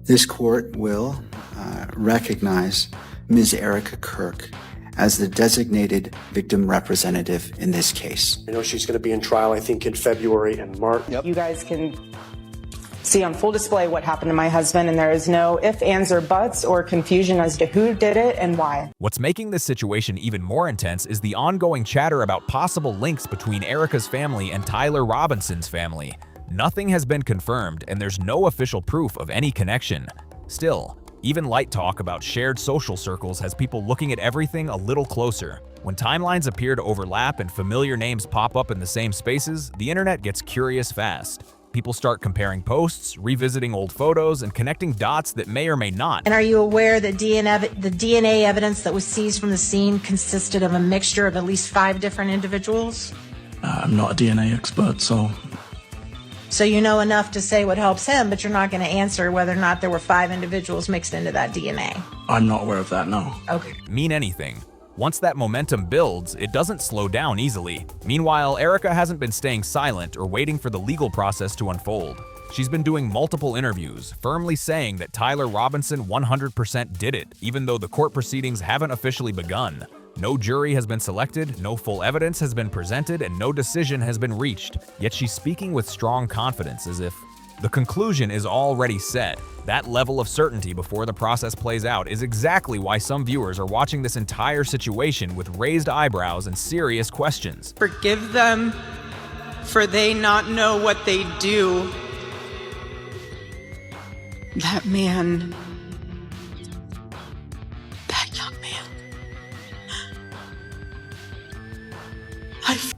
This court will recognize Ms. Erika Kirk as the designated victim representative in this case. I know she's going to be in trial, I think, in February and March. Yep. You guys can see on full display what happened to my husband, and there is no ifs, ands, or buts or confusion as to who did it and why. What's making this situation even more intense is the ongoing chatter about possible links between Erika's family and Tyler Robinson's family. Nothing has been confirmed, and there's no official proof of any connection. Still, even light talk about shared social circles has people looking at everything a little closer. When timelines appear to overlap and familiar names pop up in the same spaces, the internet gets curious fast. People start comparing posts, revisiting old photos, and connecting dots that may or may not. And are you aware that the DNA evidence that was seized from the scene consisted of a mixture of at least 5 different individuals? I'm not a DNA expert, so you know enough to say what helps him, but you're not going to answer whether or not there were 5 individuals mixed into that DNA. I'm not aware of that, no. Okay. Mean anything. Once that momentum builds, it doesn't slow down easily. Meanwhile, Erika hasn't been staying silent or waiting for the legal process to unfold. She's been doing multiple interviews, firmly saying that Tyler Robinson 100% did it, even though the court proceedings haven't officially begun. No jury has been selected, no full evidence has been presented, and no decision has been reached. Yet she's speaking with strong confidence, as if the conclusion is already set. That level of certainty before the process plays out is exactly why some viewers are watching this entire situation with raised eyebrows and serious questions. Forgive them, for they not know what they do. That man, that young man.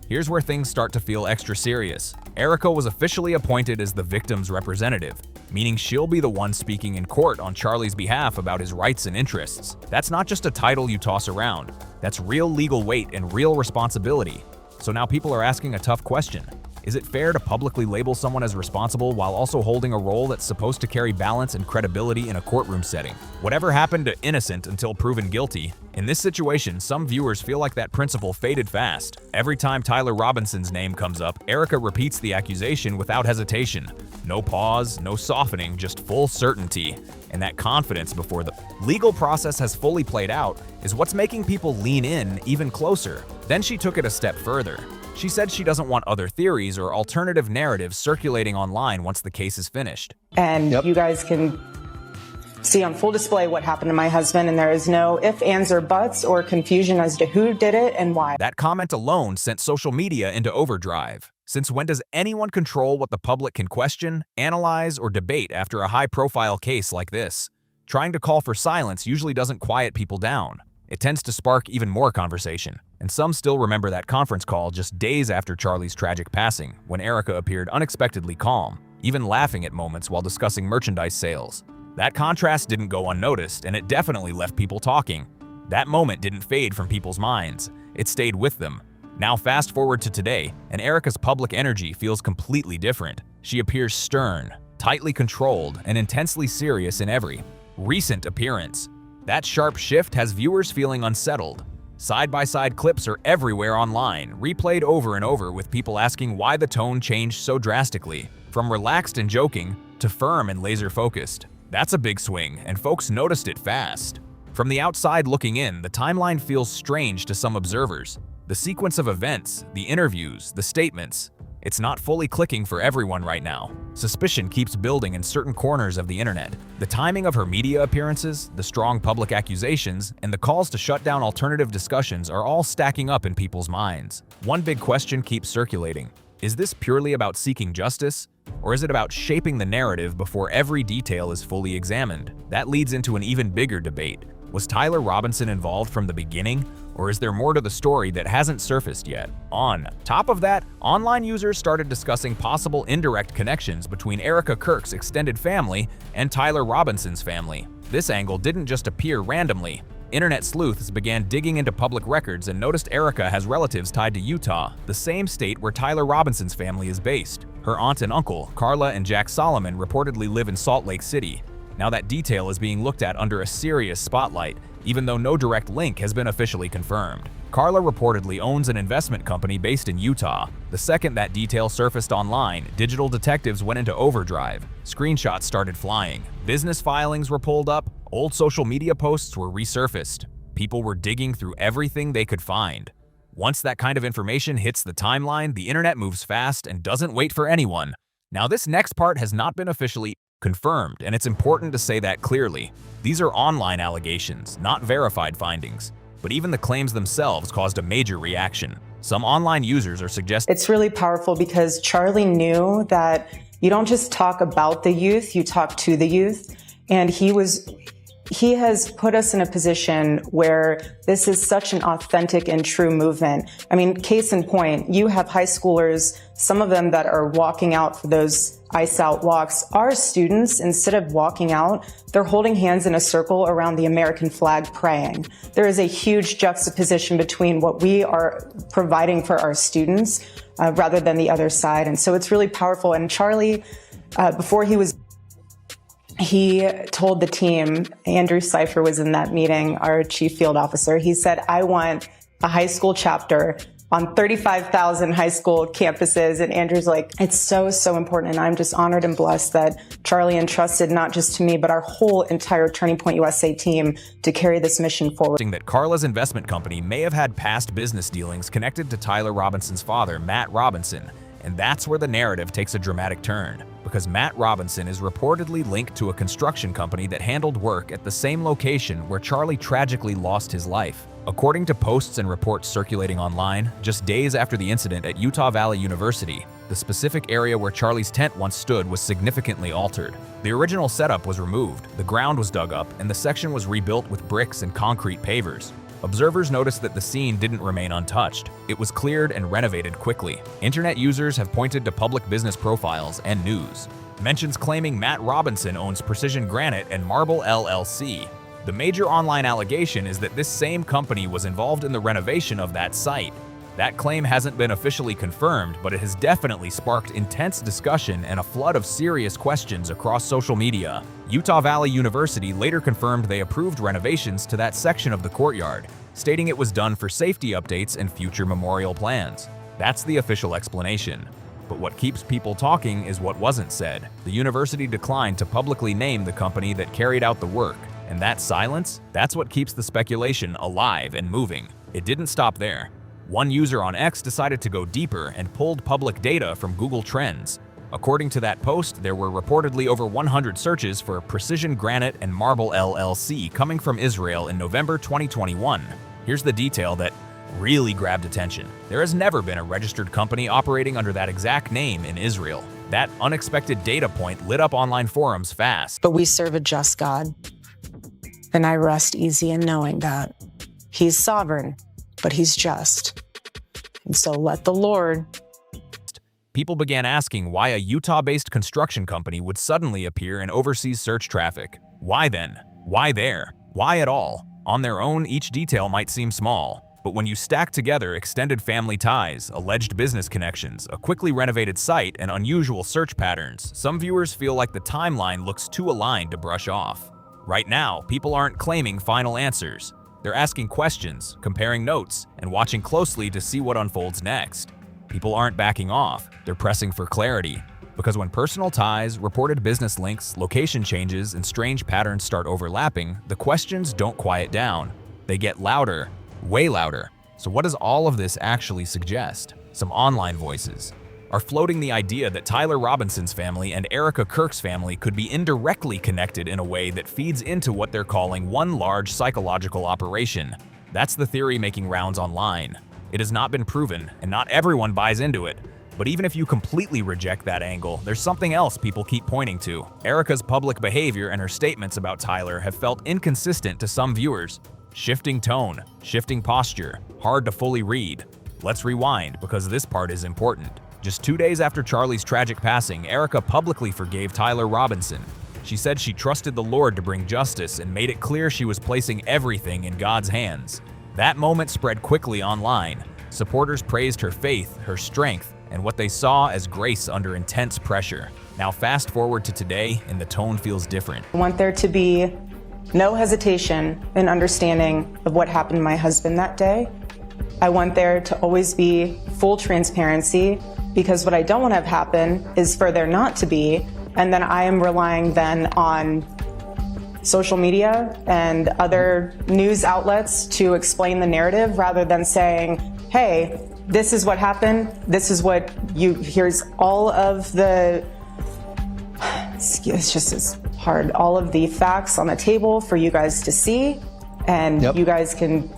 Here's where things start to feel extra serious. Erika was officially appointed as the victim's representative, meaning she'll be the one speaking in court on Charlie's behalf about his rights and interests. That's not just a title you toss around. That's real legal weight and real responsibility. So now people are asking a tough question. Is it fair to publicly label someone as responsible while also holding a role that's supposed to carry balance and credibility in a courtroom setting? Whatever happened to innocent until proven guilty? In this situation, some viewers feel like that principle faded fast. Every time Tyler Robinson's name comes up, Erika repeats the accusation without hesitation. No pause, no softening, just full certainty. And that confidence before the legal process has fully played out is what's making people lean in even closer. Then she took it a step further. She said she doesn't want other theories or alternative narratives circulating online once the case is finished. And you guys can see on full display what happened to my husband, and there is no ifs, ands, or buts or confusion as to who did it and why. That comment alone sent social media into overdrive. Since when does anyone control what the public can question, analyze, or debate after a high-profile case like this? Trying to call for silence usually doesn't quiet people down. It tends to spark even more conversation. And some still remember that conference call just days after Charlie's tragic passing, when Erika appeared unexpectedly calm, even laughing at moments while discussing merchandise sales. That contrast didn't go unnoticed, and it definitely left people talking. That moment didn't fade from people's minds. It stayed with them. Now fast forward to today, and Erika's public energy feels completely different. She appears stern, tightly controlled, and intensely serious in every recent appearance. That sharp shift has viewers feeling unsettled. Side-by-side clips are everywhere online, replayed over and over with people asking why the tone changed so drastically, from relaxed and joking to firm and laser-focused. That's a big swing, and folks noticed it fast. From the outside looking in, the timeline feels strange to some observers. The sequence of events, the interviews, the statements, it's not fully clicking for everyone right now. Suspicion keeps building in certain corners of the internet. The timing of her media appearances, the strong public accusations, and the calls to shut down alternative discussions are all stacking up in people's minds. One big question keeps circulating. Is this purely about seeking justice? Or is it about shaping the narrative before every detail is fully examined? That leads into an even bigger debate. Was Tyler Robinson involved from the beginning? Or is there more to the story that hasn't surfaced yet? On top of that, online users started discussing possible indirect connections between Erika Kirk's extended family and Tyler Robinson's family. This angle didn't just appear randomly. Internet sleuths began digging into public records and noticed Erika has relatives tied to Utah, the same state where Tyler Robinson's family is based. Her aunt and uncle, Carla and Jack Solomon, reportedly live in Salt Lake City. Now that detail is being looked at under a serious spotlight, even though no direct link has been officially confirmed. Carla reportedly owns an investment company based in Utah. The second that detail surfaced online, digital detectives went into overdrive. Screenshots started flying. Business filings were pulled up. Old social media posts were resurfaced. People were digging through everything they could find. Once that kind of information hits the timeline, the internet moves fast and doesn't wait for anyone. Now, this next part has not been officially confirmed, and it's important to say that clearly. These are online allegations, not verified findings. But even the claims themselves caused a major reaction. Some online users are suggesting It's really powerful because Charlie knew that you don't just talk about the youth, you talk to the youth. And he has put us in a position where this is such an authentic and true movement. I mean, case in point, you have high schoolers, some of them that are walking out for those Ice Out walks. Our students, instead of walking out, they're holding hands in a circle around the American flag praying. There is a huge juxtaposition between what we are providing for our students rather than the other side. And so it's really powerful. And Charlie, before he told the team, Andrew Cipher was in that meeting, our chief field officer, he said, I want a high school chapter on 35,000 high school campuses. And Andrew's like, it's so, so important. And I'm just honored and blessed that Charlie entrusted not just to me, but our whole entire Turning Point USA team to carry this mission forward. that Carla's investment company may have had past business dealings connected to Tyler Robinson's father, Matt Robinson. And that's where the narrative takes a dramatic turn, because Matt Robinson is reportedly linked to a construction company that handled work at the same location where Charlie tragically lost his life. According to posts and reports circulating online, just days after the incident at Utah Valley University, the specific area where Charlie's tent once stood was significantly altered. The original setup was removed, the ground was dug up, and the section was rebuilt with bricks and concrete pavers. Observers noticed that the scene didn't remain untouched. It was cleared and renovated quickly. Internet users have pointed to public business profiles and news. Mentions claiming Matt Robinson owns Precision Granite and Marble LLC. The major online allegation is that this same company was involved in the renovation of that site. That claim hasn't been officially confirmed, but it has definitely sparked intense discussion and a flood of serious questions across social media. Utah Valley University later confirmed they approved renovations to that section of the courtyard, stating it was done for safety updates and future memorial plans. That's the official explanation. But what keeps people talking is what wasn't said. The university declined to publicly name the company that carried out the work. And that silence, that's what keeps the speculation alive and moving. It didn't stop there. One user on X decided to go deeper and pulled public data from Google Trends. According to that post, there were reportedly over 100 searches for Precision Granite and Marble LLC coming from Israel in November 2021. Here's the detail that really grabbed attention. There has never been a registered company operating under that exact name in Israel. That unexpected data point lit up online forums fast. But we serve a just God. And I rest easy in knowing that He's sovereign, but He's just. And so let the Lord. People began asking why a Utah-based construction company would suddenly appear in overseas search traffic. Why then? Why there? Why at all? On their own, each detail might seem small, but when you stack together extended family ties, alleged business connections, a quickly renovated site, and unusual search patterns, some viewers feel like the timeline looks too aligned to brush off. Right now, people aren't claiming final answers. They're asking questions, comparing notes, and watching closely to see what unfolds next. People aren't backing off, they're pressing for clarity. Because when personal ties, reported business links, location changes, and strange patterns start overlapping, the questions don't quiet down. They get louder, way louder. So what does all of this actually suggest? Some online voices are floating the idea that Tyler Robinson's family and Erika Kirk's family could be indirectly connected in a way that feeds into what they're calling one large psychological operation. That's the theory making rounds online. It has not been proven, and not everyone buys into it. But even if you completely reject that angle, there's something else people keep pointing to. Erika's public behavior and her statements about Tyler have felt inconsistent to some viewers. Shifting tone, shifting posture, hard to fully read. Let's rewind, because this part is important. Just 2 days after Charlie's tragic passing, Erika publicly forgave Tyler Robinson. She said she trusted the Lord to bring justice and made it clear she was placing everything in God's hands. That moment spread quickly online. Supporters praised her faith, her strength, and what they saw as grace under intense pressure. Now fast forward to today, and the tone feels different. I want there to be no hesitation in understanding of what happened to my husband that day. I want there to always be full transparency, because what I don't want to have happen is for there not to be, and then I am relying then on social media and other news outlets to explain the narrative rather than saying, hey, this is what happened, this is what here's all of the, it's just as hard, all of the facts on the table for you guys to see, and you guys can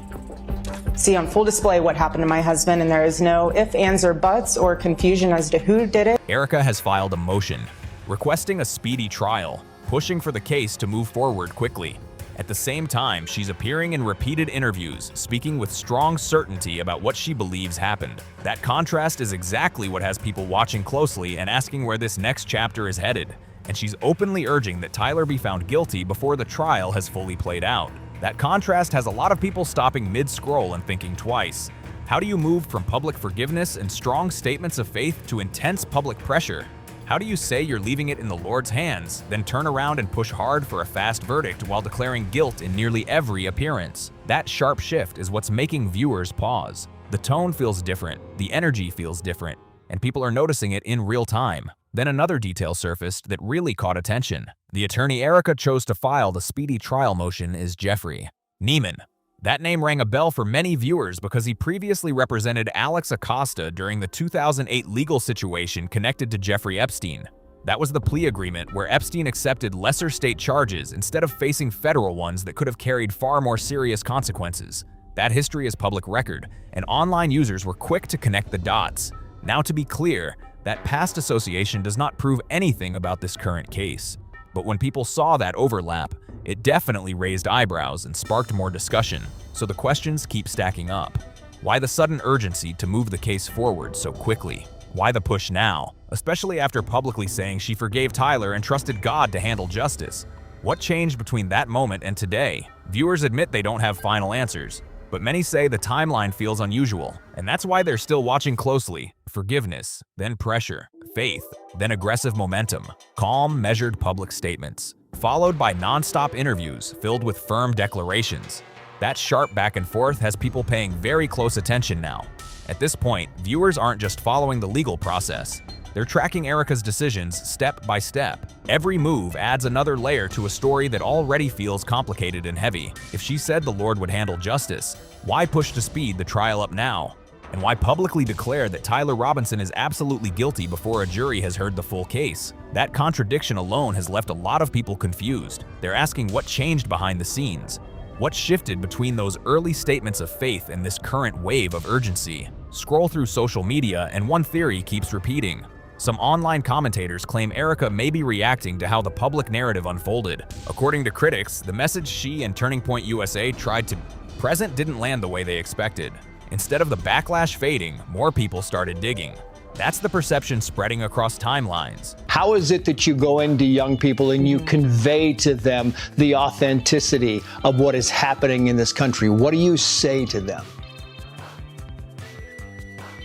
see on full display what happened to my husband, and there is no ifs, ands, or buts or confusion as to who did it. Erika has filed a motion requesting a speedy trial, pushing for the case to move forward quickly. At the same time, she's appearing in repeated interviews, speaking with strong certainty about what she believes happened. That contrast is exactly what has people watching closely and asking where this next chapter is headed. And she's openly urging that Tyler be found guilty before the trial has fully played out. That contrast has a lot of people stopping mid-scroll and thinking twice. How do you move from public forgiveness and strong statements of faith to intense public pressure? How do you say you're leaving it in the Lord's hands, then turn around and push hard for a fast verdict while declaring guilt in nearly every appearance? That sharp shift is what's making viewers pause. The tone feels different, the energy feels different, and people are noticing it in real time. Then another detail surfaced that really caught attention. The attorney Erika chose to file the speedy trial motion is Jeffrey Neiman. That name rang a bell for many viewers because he previously represented Alex Acosta during the 2008 legal situation connected to Jeffrey Epstein. That was the plea agreement where Epstein accepted lesser state charges instead of facing federal ones that could have carried far more serious consequences. That history is public record, and online users were quick to connect the dots. Now, to be clear, that past association does not prove anything about this current case. But when people saw that overlap, it definitely raised eyebrows and sparked more discussion, so the questions keep stacking up. Why the sudden urgency to move the case forward so quickly? Why the push now, especially after publicly saying she forgave Tyler and trusted God to handle justice? What changed between that moment and today? Viewers admit they don't have final answers, but many say the timeline feels unusual, and that's why they're still watching closely. Forgiveness, then pressure, faith, then aggressive momentum, calm, measured public statements, followed by non-stop interviews filled with firm declarations. That sharp back and forth has people paying very close attention now. At this point, viewers aren't just following the legal process. They're tracking Erika's decisions step by step. Every move adds another layer to a story that already feels complicated and heavy. If she said the Lord would handle justice, why push to speed the trial up now? And why publicly declare that Tyler Robinson is absolutely guilty before a jury has heard the full case? That contradiction alone has left a lot of people confused. They're asking what changed behind the scenes. What shifted between those early statements of faith and this current wave of urgency? Scroll through social media and one theory keeps repeating. Some online commentators claim Erika may be reacting to how the public narrative unfolded. According to critics, the message she and Turning Point USA tried to present didn't land the way they expected. Instead of the backlash fading, more people started digging. That's the perception spreading across timelines. How is it that you go into young people and you convey to them the authenticity of what is happening in this country? What do you say to them?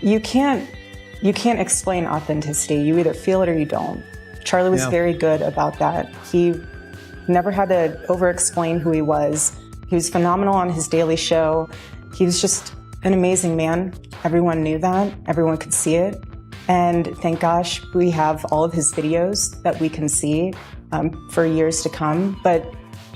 You can't explain authenticity. You either feel it or you don't. Charlie was very good about that. He never had to over-explain who he was. He was phenomenal on his daily show. He was just an amazing man. Everyone knew that. Everyone could see it. And thank gosh we have all of his videos that we can see for years to come. But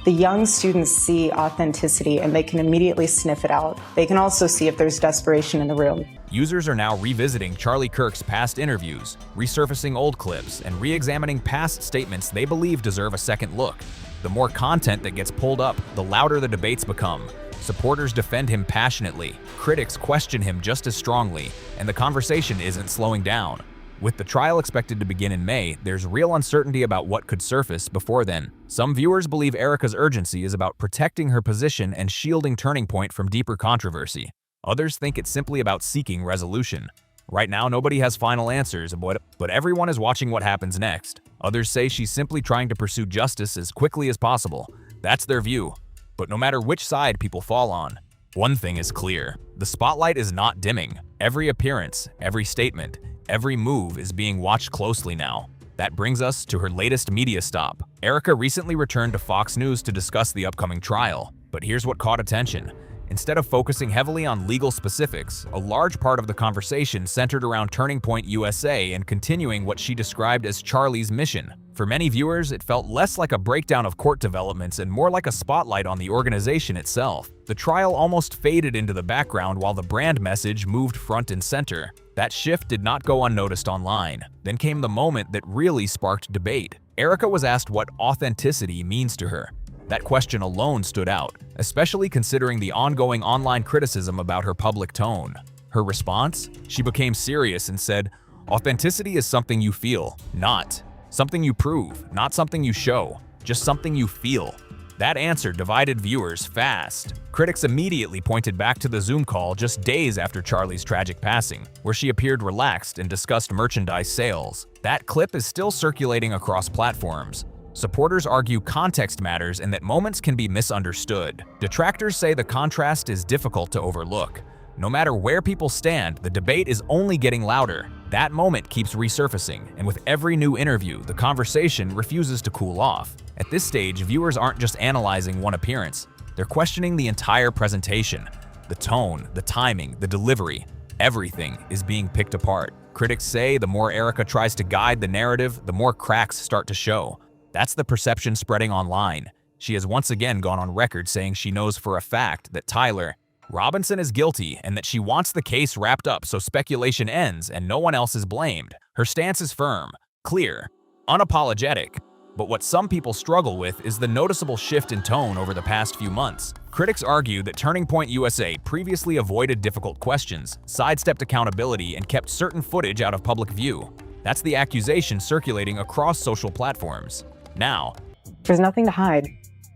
the young students see authenticity and they can immediately sniff it out. They can also see if there's desperation in the room. Users are now revisiting Charlie Kirk's past interviews, resurfacing old clips, and re-examining past statements they believe deserve a second look. The more content that gets pulled up, the louder the debates become. Supporters defend him passionately, critics question him just as strongly, and the conversation isn't slowing down. With the trial expected to begin in May, there's real uncertainty about what could surface before then. Some viewers believe Erika's urgency is about protecting her position and shielding Turning Point from deeper controversy. Others think it's simply about seeking resolution. Right now, nobody has final answers, but everyone is watching what happens next. Others say she's simply trying to pursue justice as quickly as possible. That's their view. But no matter which side people fall on, one thing is clear. The spotlight is not dimming. Every appearance, every statement, every move is being watched closely now. That brings us to her latest media stop. Erika recently returned to Fox News to discuss the upcoming trial. But here's what caught attention. Instead of focusing heavily on legal specifics, a large part of the conversation centered around Turning Point USA and continuing what she described as Charlie's mission. For many viewers, it felt less like a breakdown of court developments and more like a spotlight on the organization itself. The trial almost faded into the background while the brand message moved front and center. That shift did not go unnoticed online. Then came the moment that really sparked debate. Erika was asked what authenticity means to her. That question alone stood out, especially considering the ongoing online criticism about her public tone. Her response? She became serious and said, "Authenticity is something you feel, not something you prove, not something you show, just something you feel." That answer divided viewers fast. Critics immediately pointed back to the Zoom call just days after Charlie's tragic passing, where she appeared relaxed and discussed merchandise sales. That clip is still circulating across platforms. Supporters argue context matters and that moments can be misunderstood. Detractors say the contrast is difficult to overlook. No matter where people stand, the debate is only getting louder. That moment keeps resurfacing, and with every new interview, the conversation refuses to cool off. At this stage, viewers aren't just analyzing one appearance. They're questioning the entire presentation. The tone, the timing, the delivery. Everything is being picked apart. Critics say the more Erika tries to guide the narrative, the more cracks start to show. That's the perception spreading online. She has once again gone on record saying she knows for a fact that Tyler Robinson is guilty and that she wants the case wrapped up so speculation ends and no one else is blamed. Her stance is firm, clear, unapologetic. But what some people struggle with is the noticeable shift in tone over the past few months. Critics argue that Turning Point USA previously avoided difficult questions, sidestepped accountability, and kept certain footage out of public view. That's the accusation circulating across social platforms. Now, There's nothing to hide.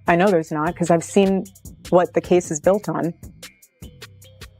I know there's not, because I've seen what the case is built on.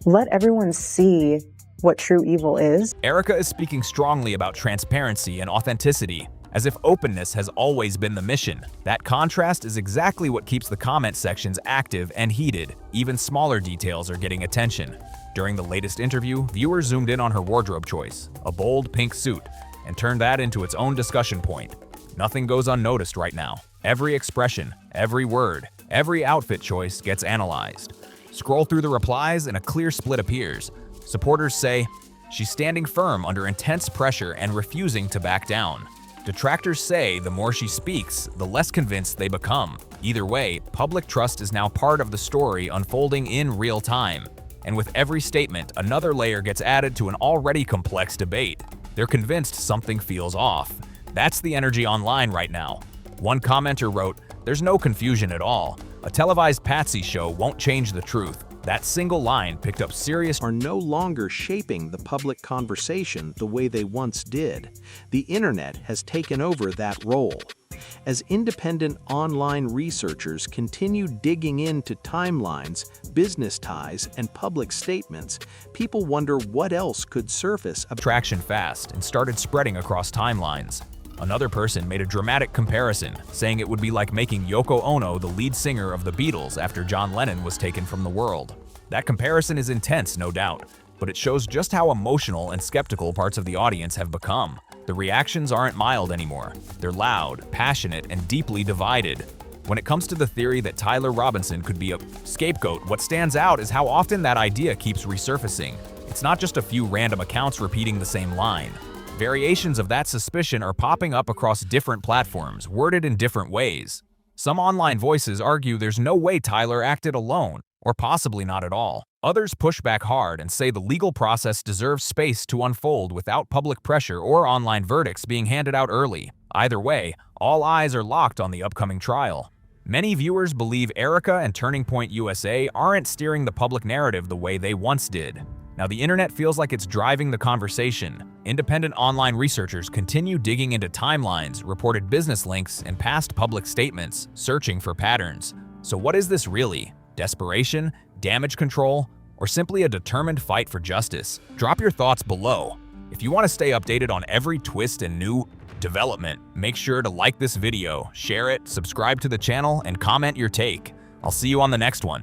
Let everyone see what true evil is. Erika is speaking strongly about transparency and authenticity, as if openness has always been the mission. That contrast is exactly what keeps the comment sections active and heated. Even smaller details are getting attention. During the latest interview, viewers zoomed in on her wardrobe choice, a bold pink suit, and turned that into its own discussion point. Nothing goes unnoticed right now. Every expression, every word, every outfit choice gets analyzed. Scroll through the replies and a clear split appears. Supporters say, "She's standing firm under intense pressure and refusing to back down." Detractors say the more she speaks, the less convinced they become. Either way, public trust is now part of the story unfolding in real time. And with every statement, another layer gets added to an already complex debate. They're convinced something feels off. That's the energy online right now. One commenter wrote, "There's no confusion at all. A televised patsy show won't change the truth." That single line picked up serious are no longer shaping the public conversation the way they once did. The internet has taken over that role. As independent online researchers continue digging into timelines, business ties, and public statements, people wonder what else could surface. traction fast and started spreading across timelines. Another person made a dramatic comparison, saying it would be like making Yoko Ono the lead singer of the Beatles after John Lennon was taken from the world. That comparison is intense, no doubt, but it shows just how emotional and skeptical parts of the audience have become. The reactions aren't mild anymore. They're loud, passionate, and deeply divided. When it comes to the theory that Tyler Robinson could be a scapegoat, what stands out is how often that idea keeps resurfacing. It's not just a few random accounts repeating the same line. Variations of that suspicion are popping up across different platforms, worded in different ways. Some online voices argue there's no way Tyler acted alone, or possibly not at all. Others push back hard and say the legal process deserves space to unfold without public pressure or online verdicts being handed out early. Either way, all eyes are locked on the upcoming trial. Many viewers believe Erika and Turning Point USA aren't steering the public narrative the way they once did. Now the internet feels like it's driving the conversation. Independent online researchers continue digging into timelines, reported business links, and past public statements, searching for patterns. So what is this really? Desperation? Damage control? Or simply a determined fight for justice? Drop your thoughts below. If you want to stay updated on every twist and new development, make sure to like this video, share it, subscribe to the channel, and comment your take. I'll see you on the next one.